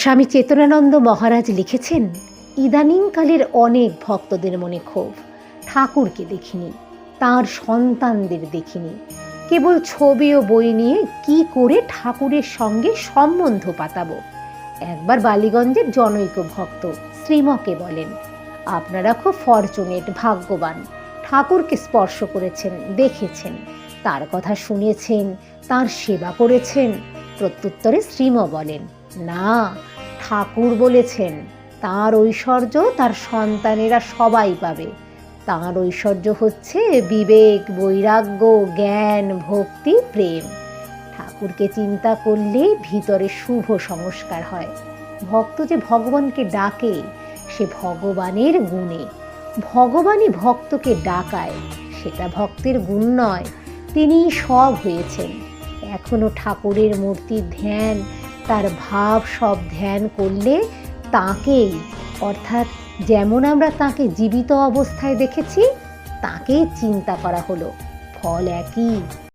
স্বামী চেতনানন্দ মহারাজ লিখেছেন, ইদানিংকালের অনেক ভক্তদের মনে ক্ষোভ, ঠাকুরকে দেখিনি, তাঁর সন্তানদের দেখিনি, কেবল ছবি ও বই নিয়ে কি করে ঠাকুরের সঙ্গে সম্বন্ধ পাতাবো। একবার বালিগঞ্জের জনৈক ভক্ত শ্রীমকে বলেন, আপনারা খুব ফরচুনেট, ভাগ্যবান, ঠাকুরকে স্পর্শ করেছেন, দেখেছেন, তার কথা শুনেছেন, তার সেবা করেছেন। প্রত্যুত্তরে শ্রীম বলেন, না, ঠাকুর বলেছেন তাঁর ঐশ্বর্য তার সন্তানেরা সবাই পাবে। তাঁর ঐশ্বর্য হচ্ছে বিবেক, বৈরাগ্য, জ্ঞান, ভক্তি, প্রেম। ঠাকুরকে চিন্তা করলে ভিতরে শুভ সংস্কার হয়। ভক্ত যে ভগবানকে ডাকে, সে ভগবানের গুণে। ভগবানই ভক্তকে ডাকায়, সেটা ভক্তের গুণ নয়, তিনিই সব হয়েছেন। এখনো ঠাকুরের মূর্তির ধ্যান, তার ভাব সব ধ্যান করলে তাঁকেই, অর্থাৎ যেমন আমরা তাঁকে জীবিত অবস্থায় দেখেছি, তাঁকেই চিন্তা করা হলো, ফল একই।